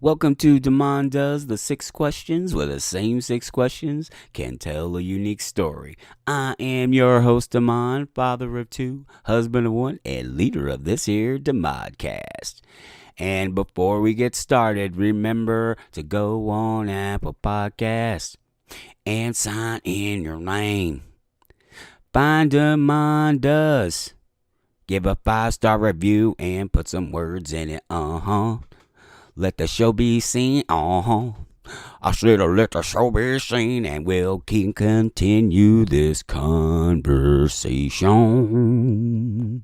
Welcome to Demond Does the Six Questions, where the same six questions can tell a unique story. I am your host, Demond, father of two, husband of one, and leader of this here Demodcast. And before we get started, remember to go on Apple Podcasts and sign in your name. Find Demond Does. Give a 5-star review and put some words in it. Let the show be seen. I said, let the show be seen, and we'll continue this conversation.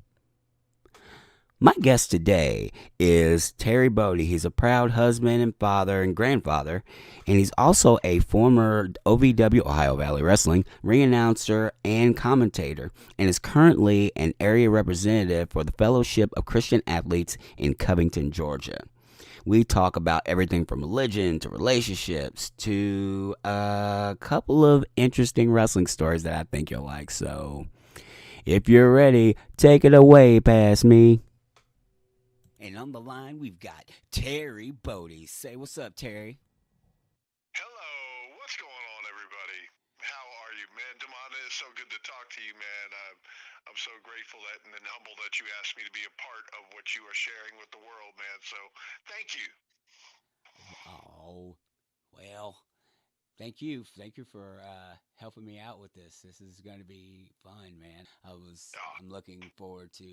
My guest today is Terry Boddie. He's a proud husband and father and grandfather, and he's also a former OVW, Ohio Valley Wrestling, ring announcer and commentator, and is currently an area representative for the Fellowship of Christian Athletes in Covington, Georgia. We talk about everything from religion to relationships to a couple of interesting wrestling stories that I think you'll like. So, if you're ready, take it away past me. And on the line, we've got Terry Boddie. Say what's up, Terry. Hello, what's going on, everybody? How are you, man? Damanda, it's so good to talk to you, man. I'm so grateful that and humbled that you asked me to be a part of what you are sharing with the world, man. So, thank you. Oh, well, thank you. Thank you for helping me out with this. This is going to be fun, man. Ah, I'm looking forward to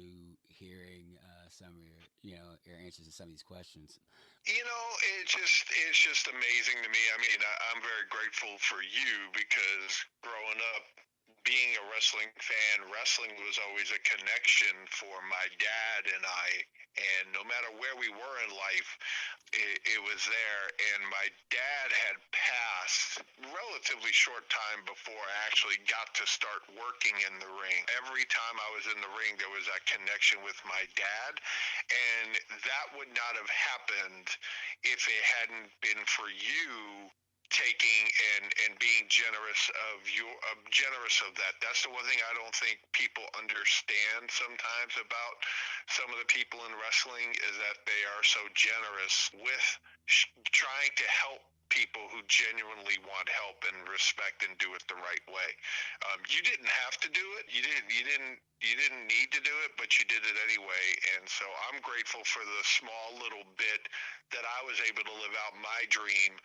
hearing some of your answers to some of these questions. it's just amazing to me. I mean, I'm very grateful for you because growing up, being a wrestling fan, wrestling was always a connection for my dad and I. And no matter where we were in life, it was there. And my dad had passed relatively short time before I actually got to start working in the ring. Every time I was in the ring, there was that connection with my dad. And that would not have happened if it hadn't been for you taking and being generous of that. That's the one thing I don't think people understand sometimes about some of the people in wrestling is that they are so generous with trying to help people who genuinely want help and respect and do it the right way. You didn't have to do it. You didn't need to do it, but you did it anyway. And so I'm grateful for the small little bit that I was able to live out my dream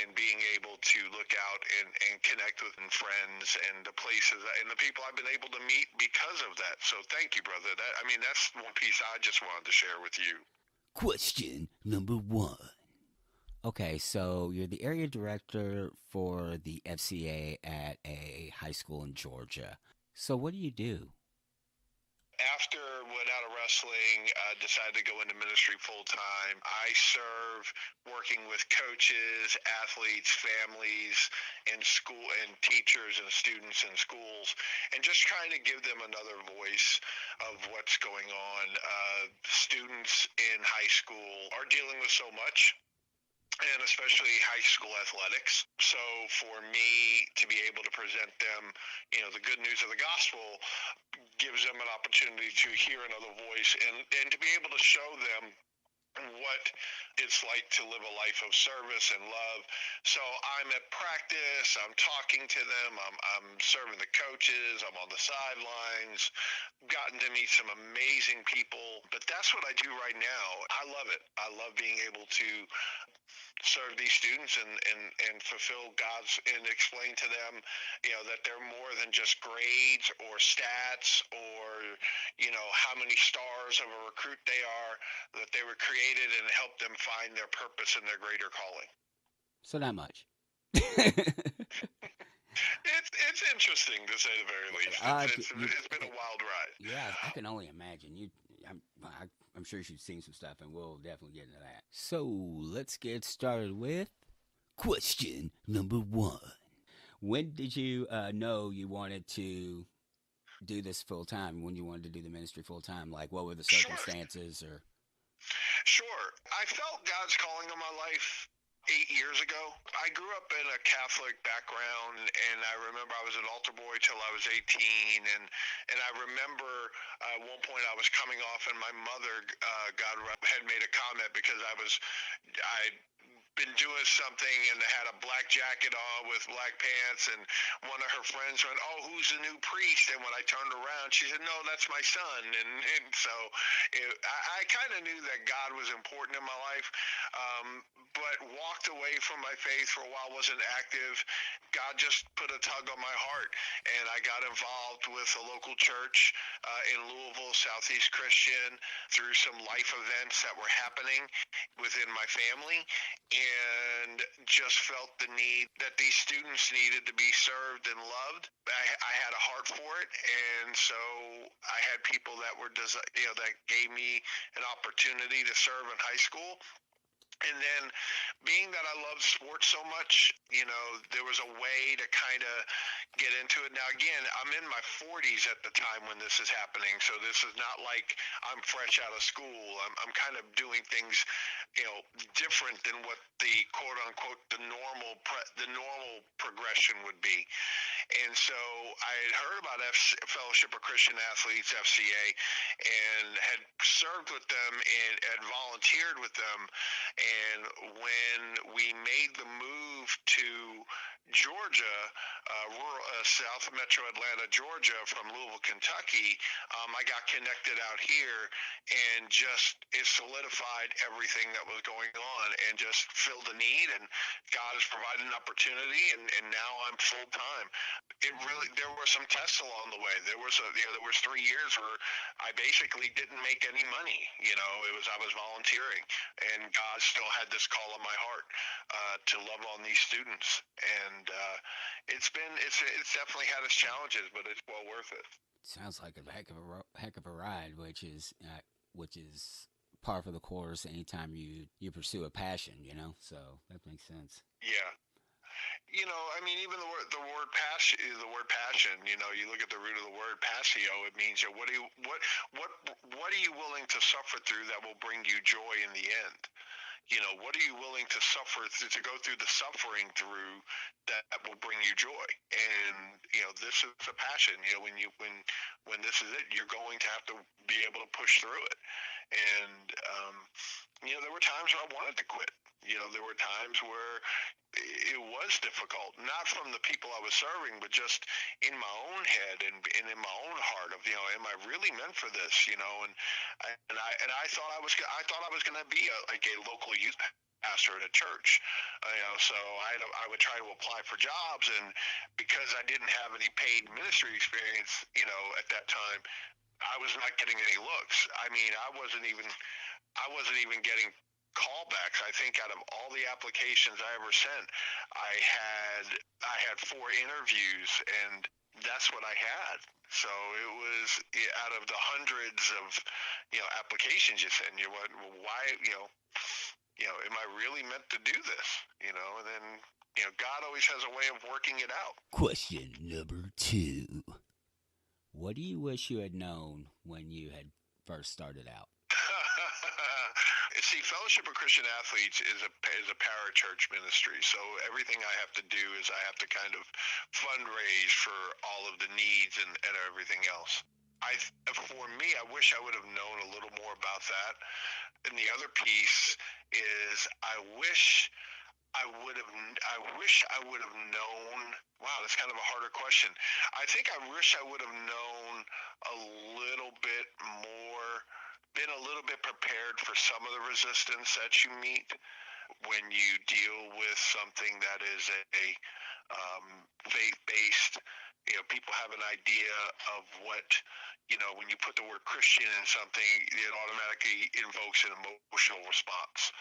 and being able to look out and connect with friends and the places and the people I've been able to meet because of that. So thank you, brother. That's one piece I just wanted to share with you. Question number one. Okay, so you're the area director for the FCA at a high school in Georgia. So what do you do? After went out of wrestling, decided to go into ministry full time. I serve working with coaches, athletes, families, and school and teachers and students in schools, and just trying to give them another voice of what's going on. Students in high school are dealing with so much, and especially high school athletics. So for me to be able to present them, the good news of the gospel gives them an opportunity to hear another voice and to be able to show them what it's like to live a life of service and love. So I'm at practice, I'm talking to them, I'm serving the coaches, I'm on the sidelines, gotten to meet some amazing people. But that's what I do right now. I love it. I love being able to serve these students and fulfill God's and explain to them, that they're more than just grades or stats or, how many stars of a recruit they are, that they were created and help them find their purpose and their greater calling. So not much. It's interesting to say the very least. It's been a wild ride. Yeah, I can only imagine. I'm sure you've seen some stuff, and we'll definitely get into that. So let's get started with question number one. When did you know you wanted to do this full time? When you wanted to do the ministry full time? Like, what were the Sure, circumstances? Or sure. I felt God's calling on my life 8 years ago. I grew up in a Catholic background, and I remember I was an altar boy till I was 18, and I remember at one point I was coming off, and my mother, God had made a comment because I been doing something and had a black jacket on with black pants, and one of her friends went, "Oh, who's the new priest?" And when I turned around, she said, "No, that's my son." And so I kind of knew that God was important in my life, but walked away from my faith for a while, wasn't active. God just put a tug on my heart, and I got involved with a local church in Louisville, Southeast Christian, through some life events that were happening within my family, and just felt the need that these students needed to be served and loved. I had a heart for it, and so I had people that were, that gave me an opportunity to serve in high school. And then, being that I love sports so much, there was a way to kind of get into it. Now, again, I'm in my 40s at the time when this is happening, so this is not like I'm fresh out of school. I'm kind of doing things, different than what the quote unquote the normal progression would be. And so I had heard about Fellowship of Christian Athletes, FCA, and had served with them and had volunteered with them. And when we made the move to Georgia, South Metro Atlanta, Georgia, from Louisville, Kentucky, I got connected out here, and just it solidified everything that was going on, and just filled the need. And God has provided an opportunity, and now I'm full time. There were some tests along the way. There was 3 years where I basically didn't make any money. I was volunteering, and God still had this call on my heart to love on these students. And it's definitely had its challenges, but it's well worth it. Sounds like a heck of a ride, which is par for the course anytime you pursue a passion. So that makes sense. Yeah. Even the word passion. You look at the root of the word passio. It means what are you willing to suffer through that will bring you joy in the end? What are you willing to suffer to go through the suffering through that will bring you joy? And this is a passion. When this is it, you're going to have to be able to push through it. And there were times where I wanted to quit. There were times where it was difficult, not from the people I was serving, but just in my own head and in my own heart of, am I really meant for this? And I thought I was going to be a local youth pastor at a church. So I would try to apply for jobs, and because I didn't have any paid ministry experience, at that time, I was not getting any looks. I wasn't even getting callbacks. I think out of all the applications I ever sent, I had 4 interviews, and that's what I had. So it was out of the hundreds of applications you send. Why am I really meant to do this? And then God always has a way of working it out. Question number 2: What do you wish you had known when you had first started out? See, Fellowship of Christian Athletes is a parachurch ministry. So everything I have to do is I have to kind of fundraise for all of the needs and everything else. For me, I wish I would have known a little more about that. And the other piece is I wish I would have known. Wow, that's kind of a harder question. I think I wish I would have known a little bit more, been a little bit prepared for some of the resistance that you meet when you deal with something that is a faith-based. People have an idea of what, when you put the word Christian in something, it automatically invokes an emotional response.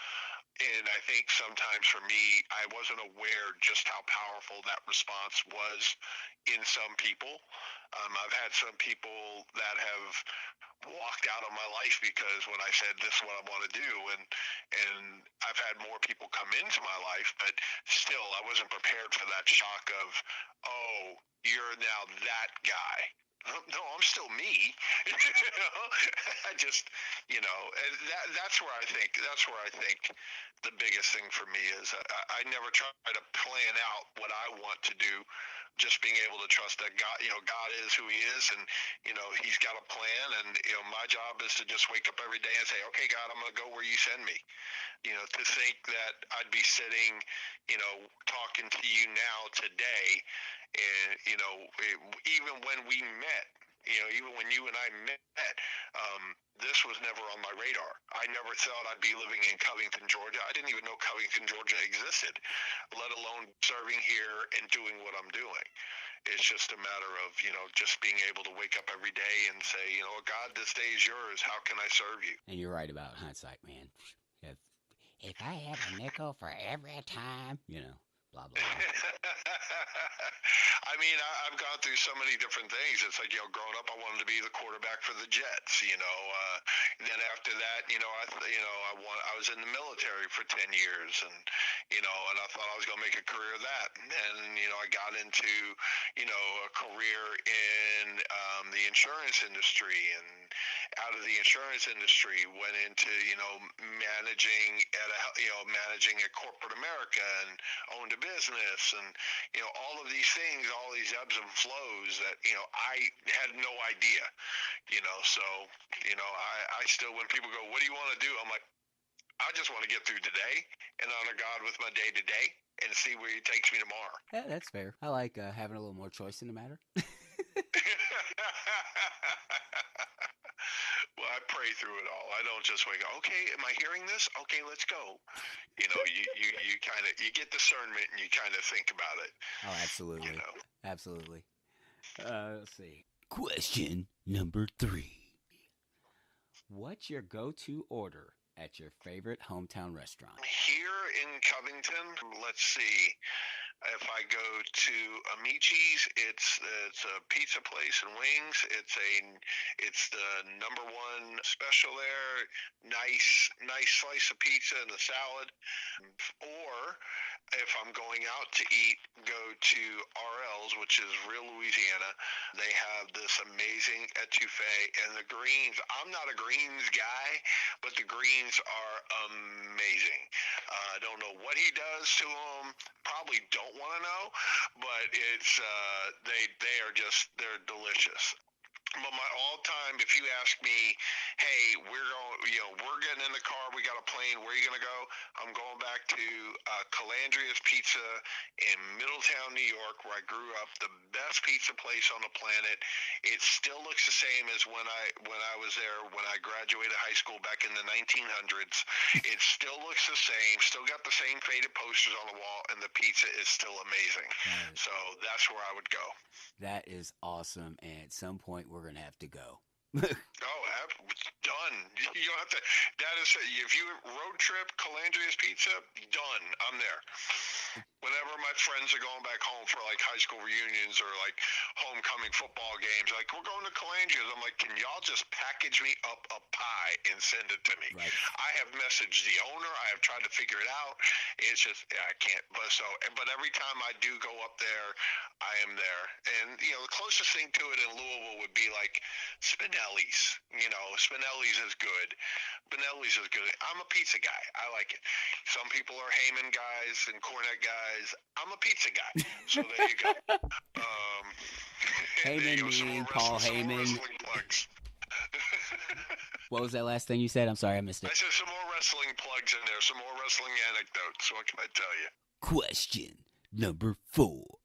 And I think sometimes for me, I wasn't aware just how powerful that response was in some people. I've had some people that have walked out of my life because when I said this is what I want to do, and I've had more people come into my life, but still I wasn't prepared for that shock of, oh, you're now that guy. No, I'm still me. I just, and that's where I think the biggest thing for me is I never try to plan out what I want to do. just being able to trust that God, God is who He is, and He's got a plan, and my job is to just wake up every day and say, okay, God, I'm going to go where You send me. To think that I'd be sitting, talking to you now today, and even when we met, even when you and I met, this was never on my radar. I never thought I'd be living in Covington, Georgia. I didn't even know Covington, Georgia existed, let alone serving here and doing what I'm doing. It's just a matter of, just being able to wake up every day and say, God, this day is Yours. How can I serve You? And you're right about hindsight, man. If I had a nickel for every time, blah, blah, blah. I mean, I've gone through so many different things. It's like, growing up, I wanted to be the quarterback for the Jets. Then after that, I was in the military for 10 years, and and I thought I was going to make a career of that. And then, I got into, a career in the insurance industry, and out of the insurance industry went into, managing at corporate America, and owned a business, and all of these things, all these ebbs and flows that I had no idea. So I still, when people go, what do you want to do? I'm like, I just want to get through today and honor God with my day to day and see where He takes me tomorrow. Yeah, that's fair. I like having a little more choice in the matter. Well, I pray through it all. I don't just wake up, okay, am I hearing this? Okay, let's go. You kind of, you get discernment, and you kind of think about it. Oh, absolutely. Absolutely. Let's see. Question number 3. What's your go-to order at your favorite hometown restaurant? Here in Covington, let's see. If I go to Amici's, it's a pizza place and wings. It's the number one special there. Nice slice of pizza and a salad. Or if I'm going out to eat, go to RL's, which is Real Louisiana. They have this amazing etouffee, and the greens. I'm not a greens guy, but the greens are amazing. I don't know what he does to them. Probably don't want to know, but it's they're delicious. But my all-time, if you ask me, hey, we're getting in the car, we got a plane, where are you going to go? I'm going back to Calandria's Pizza in Middletown, New York, where I grew up. The best pizza place on the planet. It still looks the same as when I was there, when I graduated high school back in the 1900s. It still looks the same, still got the same faded posters on the wall, and the pizza is still amazing. Right. So that's where I would go. That is awesome, and at some point we're going to have to go. Oh, done. You don't have to. That is, if you road trip Calandria's Pizza, done. I'm there. Whenever my friends are going back home for like high school reunions or like homecoming football games, like, we're going to Calandria's, I'm like, can y'all just package me up a pie and send it to me? Right. I have messaged the owner. I have tried to figure it out. It's just, I can't. But every time I do go up there, I am there. And the closest thing to it in Louisville would be like Spinelli's. Spinelli's is good. Spinelli's is good. I'm a pizza guy. I like it. Some people are Heyman guys and Cornet guys. I'm a pizza guy. So there you go. Heyman mean Paul Heyman. What was that last thing you said? I'm sorry, I missed it. I said some more wrestling plugs in there, some more wrestling anecdotes. What can I tell you? Question number 4.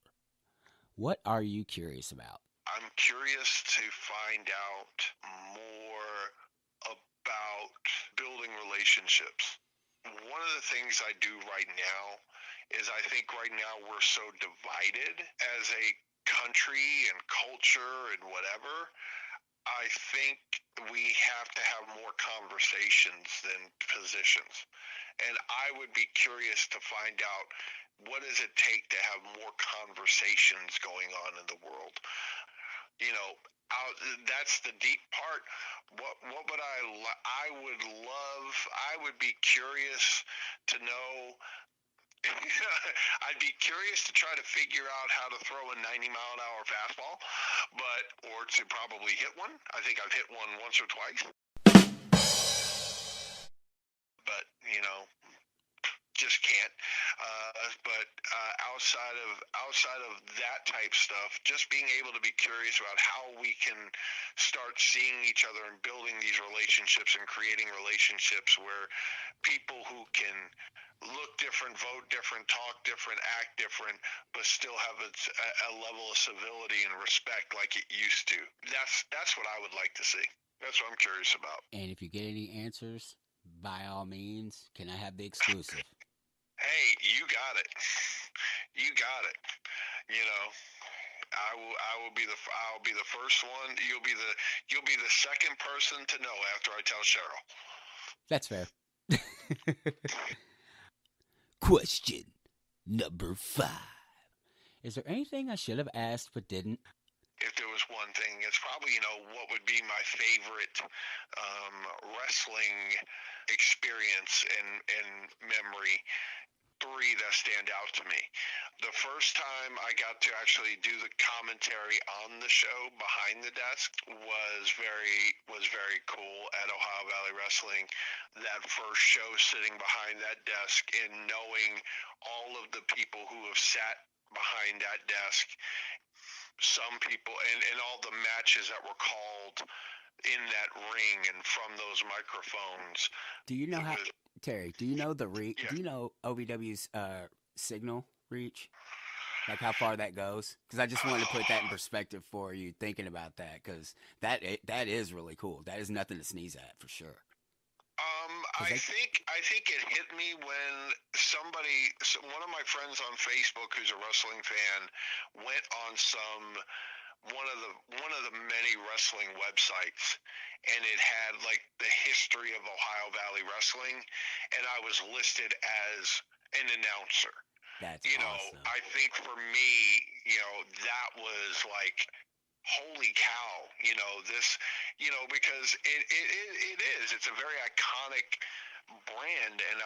What are you curious about? I'm curious to find out more about building relationships. One of the things I do right now is I think right now we're so divided as a country and culture and whatever. I think we have to have more conversations than positions. And I would be curious to find out, what does it take to have more conversations going on in the world? That's the deep part. What would I would be curious to know. I'd be curious to try to figure out how to throw a 90-mile-an-hour fastball, or to probably hit one. I think I've hit one once or twice. But, just can't. But outside of that type stuff, just being able to be curious about how we can start seeing each other and building these relationships and creating relationships where people who can look different, vote different, talk different, act different, but still have a level of civility and respect like it used to. That's what I would like to see. That's what I'm curious about. And if you get any answers, by all means, can I have the exclusive? Hey, you got it. You got it. You know, I'll be the first one. You'll be the second person to know after I tell Cheryl. That's fair. Question number 5. Is there anything I should have asked but didn't? If there was one thing, it's probably, what would be my favorite wrestling experience and memory. 3 that stand out to me. The first time I got to actually do the commentary on the show behind the desk was very cool at Ohio Valley Wrestling. That first show sitting behind that desk and knowing all of the people who have sat behind that desk, some people, and all the matches that were called in that ring and from those microphones. Do you know how... Terry, do you know do you know OVW's signal reach? Like how far that goes? Because I just wanted to put that in perspective for you, thinking about that, because that is really cool. That is nothing to sneeze at, for sure. I think it hit me when one of my friends on Facebook, who's a wrestling fan, went on one of the many wrestling websites, and it had like the history of Ohio Valley Wrestling, and I was listed as an announcer. That's awesome. I think for me, that was like, holy cow, this, because it's a very iconic brand, and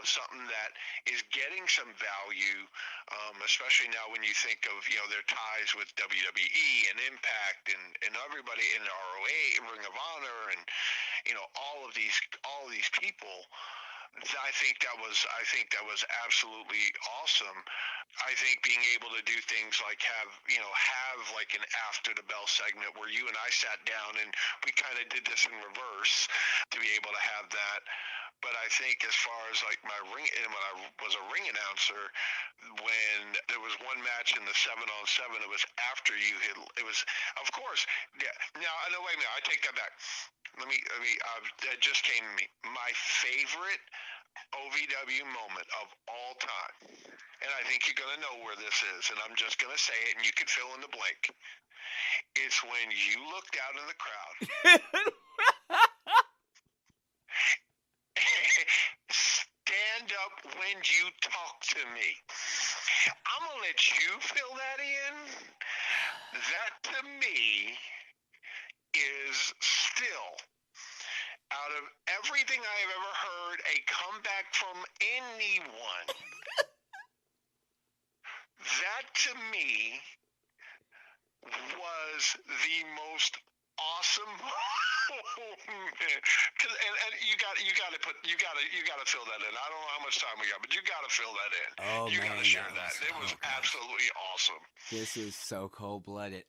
something that is getting some value, especially now when you think of their ties with WWE and Impact and everybody in ROH, Ring of Honor, and all of these people. I think that was absolutely awesome. I think being able to do things like have like an after the bell segment where you and I sat down and we kind of did this in reverse to be able to have that. But I think as far as like my ring, and when I was a ring announcer, when there was one match in the 7-on-7, it was after you hit. It was, of course, yeah. Now, no, wait a minute. I take that back. Let me. That just came to me. My favorite OVW moment of all time, and I think you're gonna know where this is, and I'm just gonna say it, and you can fill in the blank. It's when you looked out in the crowd. Stand up when you talk to me. I'm going to let you fill that in. That to me is still, out of everything I have ever heard, a comeback from anyone. That to me was the most awesome moment. And you got to fill that in. I don't know how much time we got, but you got to fill that in. Oh, you got to share that. It was absolutely awesome. This is so cold-blooded.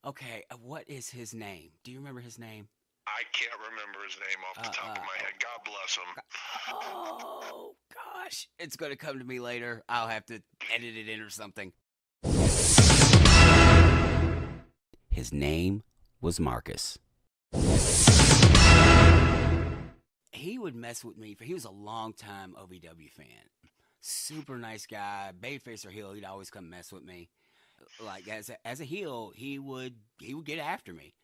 Okay, what is his name? Do you remember his name? I can't remember his name off the top of my head. God bless him. Oh gosh, it's gonna come to me later. I'll have to edit it in or something. His name was Marcus. He would mess with me. He was a long-time OVW fan. Super nice guy, babyface or heel. He'd always come mess with me. Like as a heel, he would get after me.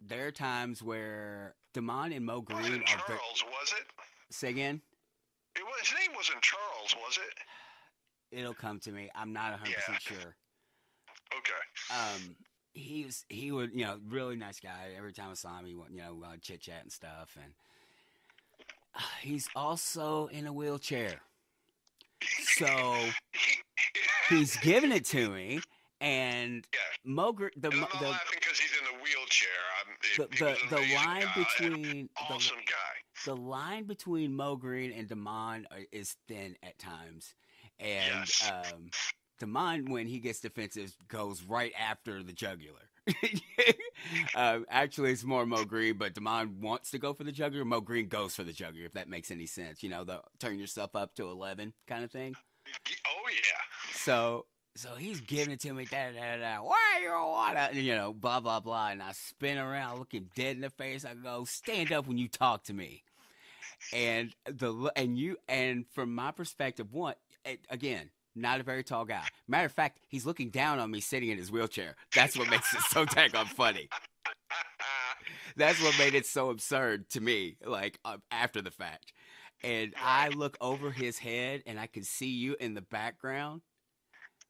There are times where Damon and Mo Green wasn't Charles, was it? Say again? His name wasn't Charles, was it? It'll come to me. I'm not 100% sure. Okay. He would, really nice guy. Every time I saw him, he would, chit chat and stuff. And he's also in a wheelchair. So he's giving it to me. And Mo Green, I'm not laughing because he's in a wheelchair. The line between awesome guy. The line between Mo Green and Damon is thin at times, And Yes. Damon, when he gets defensive, goes right after the jugular. Actually, it's more Mo Green, but Damon wants to go for the jugular. Mo Green goes for the jugular, if that makes any sense. You know, the turn yourself up to 11 kind of thing. Oh yeah. So he's giving it to me, da da da. Why you want it? You know, blah blah blah. And I spin around, look him dead in the face. I go, stand up when you talk to me. And from my perspective, again, not a very tall guy. Matter of fact, he's looking down on me sitting in his wheelchair. That's what makes it so daggone funny. That's what made it so absurd to me, like after the fact. And I Right. look over his head and I can see you in the background.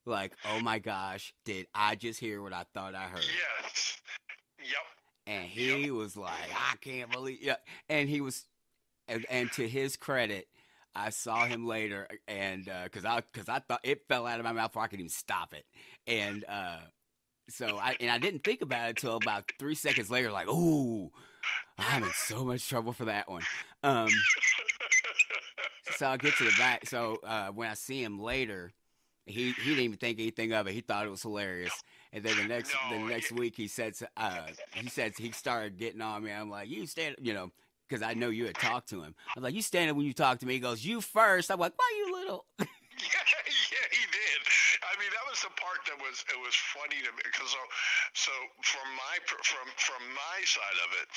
Like, oh my gosh, did I just hear what I thought I heard? Yes. Yep. And Yep. he was like, I can't believe, yeah. And he was, and to his credit, I saw him later, and because I thought it fell out of my mouth before I could even stop it, and I didn't think about it until about 3 seconds later, like, ooh, I'm in so much trouble for that one. So I get to the back. So when I see him later, he didn't even think anything of it. He thought it was hilarious. And then the No. next week he said he started getting on me. I'm like, you stand, you know, because I know you had talked to him. I was like, you stand up when you talk to me. He goes, you first. I'm like, why you little? Yeah, yeah, he did. I mean, that was the part that was funny to me because so from my side of it,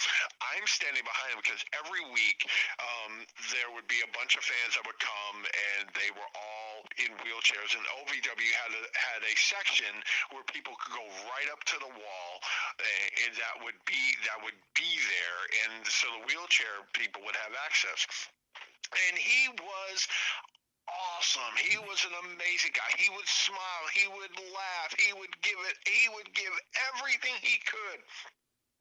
I'm standing behind him because every week there would be a bunch of fans that would come and they were all in wheelchairs, and OVW had a section where people could go right up to the wall, and that would be there, and so the wheelchair people would have access. And he was awesome. He was an amazing guy. He would smile. He would laugh. He would give everything he could.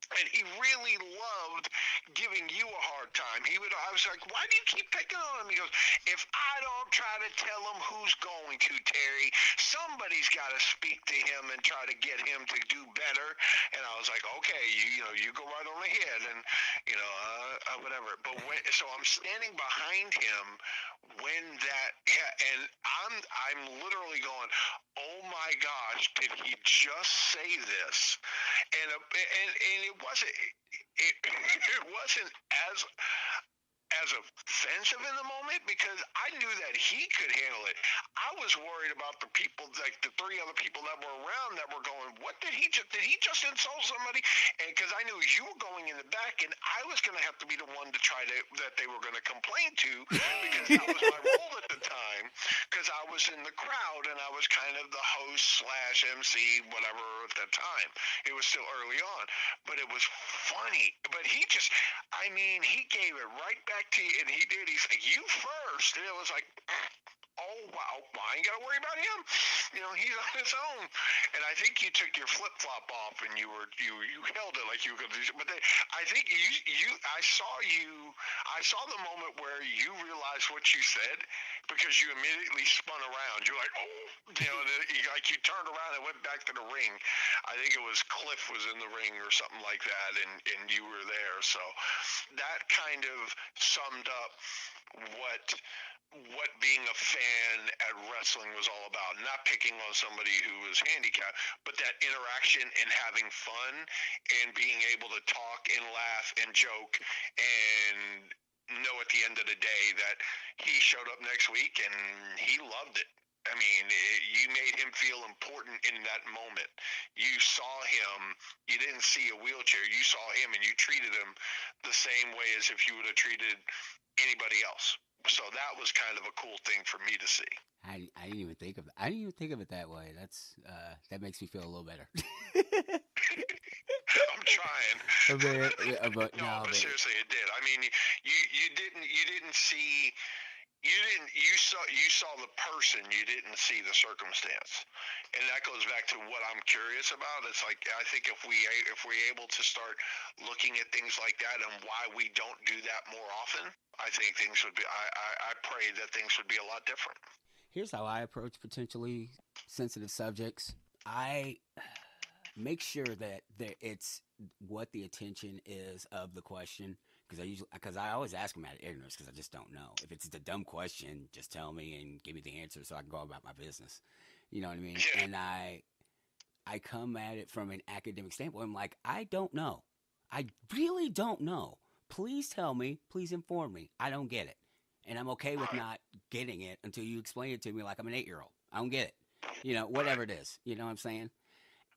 And he really loved giving you a hard time. I was like, why do you keep picking on him? He goes, if I don't try to tell him, who's going to, Terry? Somebody's got to speak to him and try to get him to do better. And I was like, okay, you go right on ahead, and whatever. So I'm standing behind him when that, yeah, and I'm literally going, oh my gosh, did he just say this? And it wasn't as offensive in the moment because I knew that he could handle it. I was worried about the people, like the three other people that were around, that were going, "What did he just? Did he just insult somebody?" And because I knew you were going in the back, and I was going to have to be the one to try to that they were going to complain to, because that was my role at the time. Because I was in the crowd and I was kind of the host slash MC, whatever at that time. It was still early on, but it was funny. But I mean, he gave it right back to you, and he did. He's like, you first. And it was like, oh, wow, I ain't got to worry about him. He's on his own. And I think you took your flip-flop off, and you held it like you were going to do. But I think I saw the moment where you realized what you said, because you immediately spun around. You're like, oh, like you turned around and went back to the ring. I think it was Cliff was in the ring or something like that, and you were there. So that kind of summed up what being a fan at wrestling was all about. Not picking on somebody who was handicapped, but that interaction and having fun and being able to talk and laugh and joke and know at the end of the day that he showed up next week and he loved it. I mean, you made him feel important in that moment. You saw him. You didn't see a wheelchair. You saw him, and you treated him the same way as if you would have treated anybody else. So that was kind of a cool thing for me to see. I didn't even think of it. I didn't even think of it that way. That makes me feel a little better. I'm trying. But No, no, but but seriously, it did. I mean, you didn't see. You saw the person, you didn't see the circumstance, and that goes back to what I'm curious about. It's like, I think if we're able to start looking at things like that and why we don't do that more often, I think things would be. I pray that things would be a lot different. here's how I approach potentially sensitive subjects. I make sure that it's what the attention is of the question. because I always ask them out of ignorance because I just don't know. If it's a dumb question, just tell me and give me the answer so I can go about my business. You know what I mean? Yeah. And I come at it from an academic standpoint. I'm like, I don't know. I really don't know. Please tell me. Please inform me. I don't get it. And I'm okay with Right. not getting it until you explain it to me like I'm an 8-year-old. I don't get it. You know, Right. whatever it is. You know what I'm saying?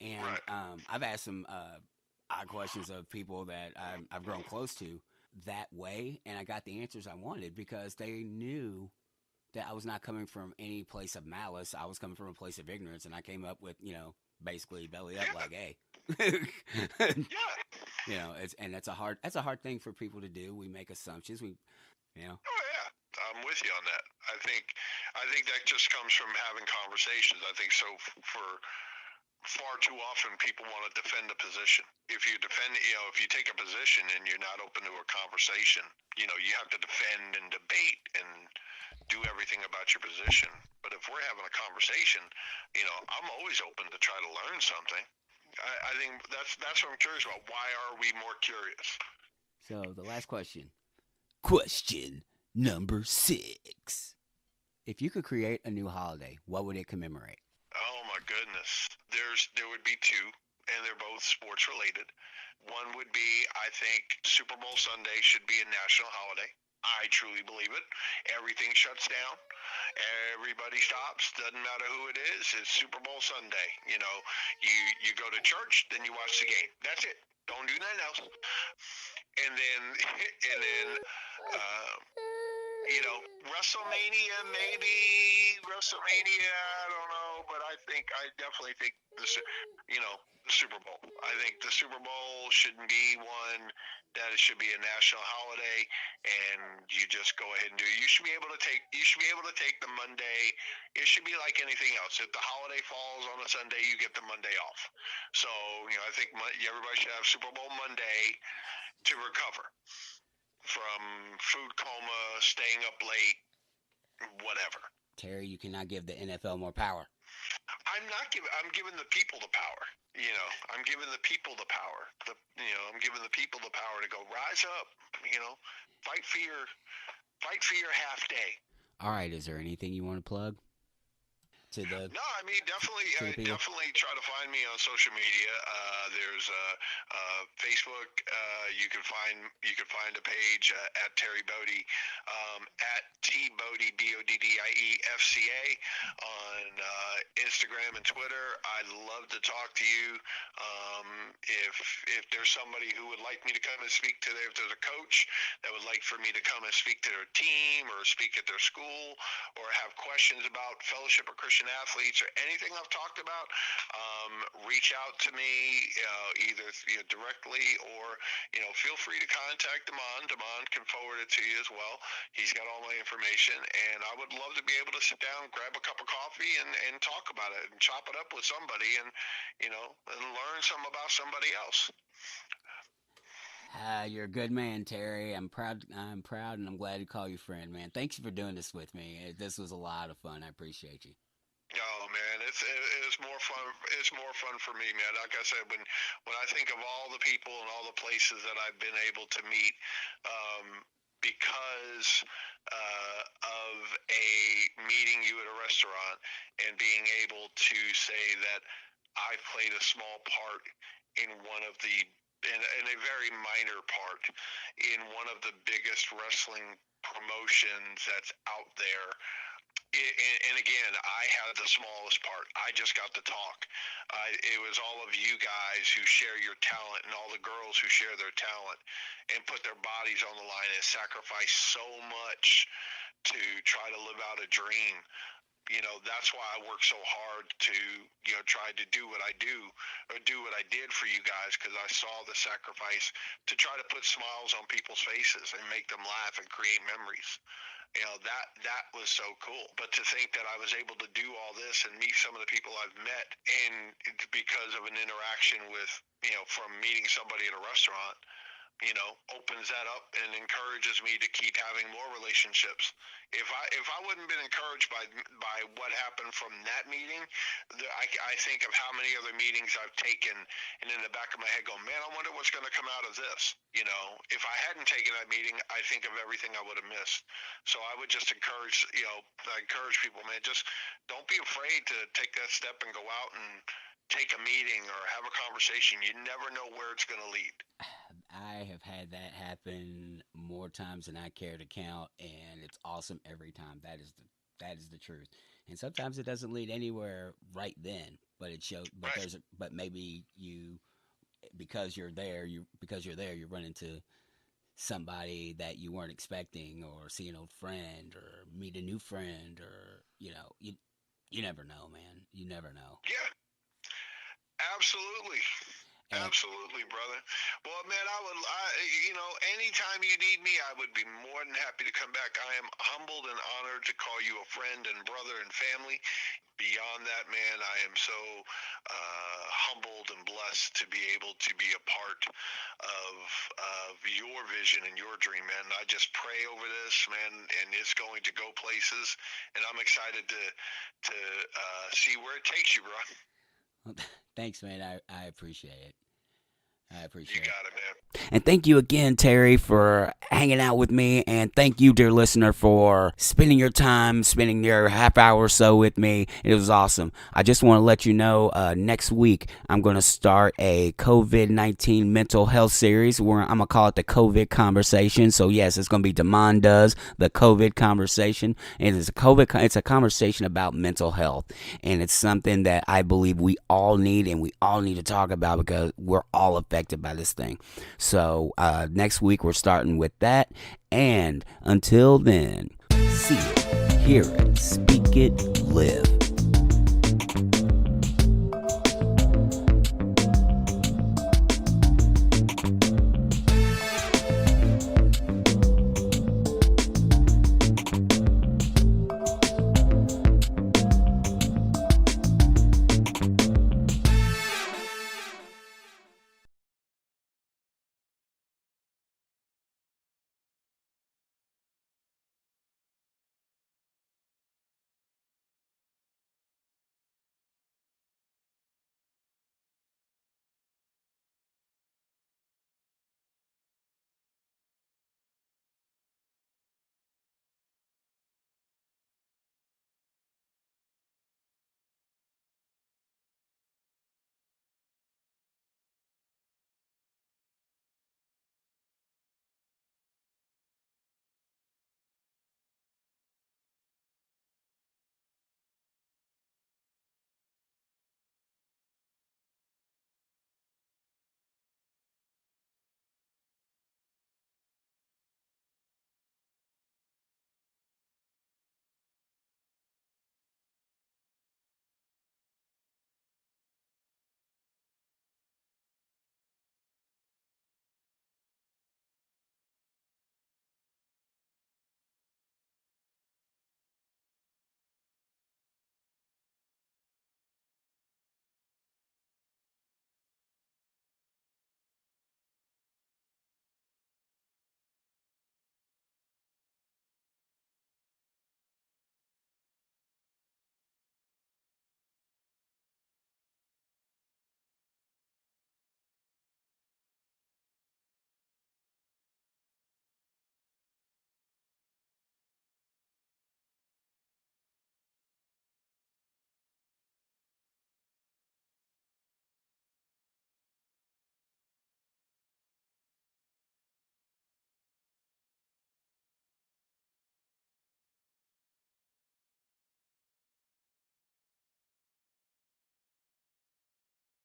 And Right. I've asked some odd questions of people that I've grown close to that way, and I got the answers I wanted because they knew that I was not coming from any place of malice. I was coming from a place of ignorance, and I came up with, basically belly up Yeah. like, hey, Yeah. that's a hard thing for people to do. We make assumptions. You know, Oh yeah. I'm with you on that. I think that just comes from having conversations. I think so for far too often people want to defend a position. If you defend, if you take a position and you're not open to a conversation, you have to defend and debate and do everything about your position. But if we're having a conversation, I'm always open to try to learn something. I think that's what I'm curious about. Why are we more curious? so the last question. Question number 6. If you could create a new holiday, what would it commemorate? Oh my goodness. There would be two, and they're both sports related. One would be, I think Super Bowl Sunday should be a national holiday. I truly believe it. Everything shuts down. Everybody stops. Doesn't matter who it is. It's Super Bowl Sunday. You go to church, then you watch the game. That's it. Don't do nothing else. And then uh, WrestleMania, maybe WrestleMania. I don't know, but I definitely think the Super Bowl. I think the Super Bowl shouldn't be one that it should be a national holiday, and you just go ahead and do it. You should be able to take the Monday. It should be like anything else. If the holiday falls on a Sunday, you get the Monday off. So I think everybody should have Super Bowl Monday to recover from food coma, staying up late, whatever. Terry, you cannot give the NFL more power. I'm giving the people the power. I'm giving the people the power. I'm giving the people the power to go rise up. Fight for your half day. All right, is there anything you want to plug to the No, I mean people? definitely try to find me on social media. There's Facebook. You can find a page at Terry Boddie, at T Boddie BODDIEFCA on Instagram and Twitter. I'd love to talk to you. If there's somebody who would like me to come and speak to if there's a coach that would like for me to come and speak to their team or speak at their school or have questions about fellowship or Christian athletes or anything I've talked about, reach out to me either directly or feel free to contact Damon. Damon can forward it to you as well. He's got all my information, and I would love to be able to sit down, grab a cup of coffee, and talk about it and chop it up with somebody, and and learn some about somebody else. You're a good man, Terry. I'm proud, and I'm glad to call you friend, man. Thanks for doing this with me. This was a lot of fun. I appreciate you. Oh man, it's more fun. It's more fun for me, man. Like I said, when I think of all the people and all the places that I've been able to meet, because of a meeting you at a restaurant and being able to say that I played a small part in one of the in a very minor part in one of the biggest wrestling promotions that's out there. And again, I had the smallest part. I just got to talk. It was all of you guys who share your talent and all the girls who share their talent and put their bodies on the line and sacrifice so much to try to live out a dream. That's why I work so hard to try to do what I do or do what I did for you guys, because I saw the sacrifice to try to put smiles on people's faces and make them laugh and create memories. That was so cool. But to think that I was able to do all this and meet some of the people I've met, and because of an interaction with from meeting somebody at a restaurant, opens that up and encourages me to keep having more relationships. If I wouldn't been encouraged by what happened from that meeting, I think of how many other meetings I've taken, and in the back of my head, go, man, I wonder what's going to come out of this. You know, if I hadn't taken that meeting, I think of everything I would have missed. So I would just encourage, people, man, just don't be afraid to take that step and go out and take a meeting or have a conversation. You never know where it's going to lead. I have had that happen more times than I care to count, and it's awesome every time. That is the truth. And sometimes it doesn't lead anywhere right then, but it shows. But Right. but maybe you run into somebody that you weren't expecting, or see an old friend, or meet a new friend, or you never know, man. You never know. Yeah, absolutely. And Absolutely, brother. Well, man, anytime you need me, I would be more than happy to come back. I am humbled and honored to call you a friend and brother and family. Beyond that, man, I am so humbled and blessed to be able to be a part of your vision and your dream, man. I just pray over this, man, and it's going to go places, and I'm excited to see where it takes you, bro. thanks, man. I appreciate it. I You appreciate it. got it, man. And thank you again, Terry, for hanging out with me. And thank you, dear listener, for spending your half hour or so with me. It was awesome. I just want to let you know next week, I'm going to start a COVID-19 mental health series where I'm going to call it the COVID Conversation. So, yes, it's going to be Damon Does the COVID Conversation. And it's a conversation about mental health. And it's something that I believe we all need, and we all need to talk about, because we're all affected by this thing. So next week we're starting with that, and until then, see it, hear it, speak it, live.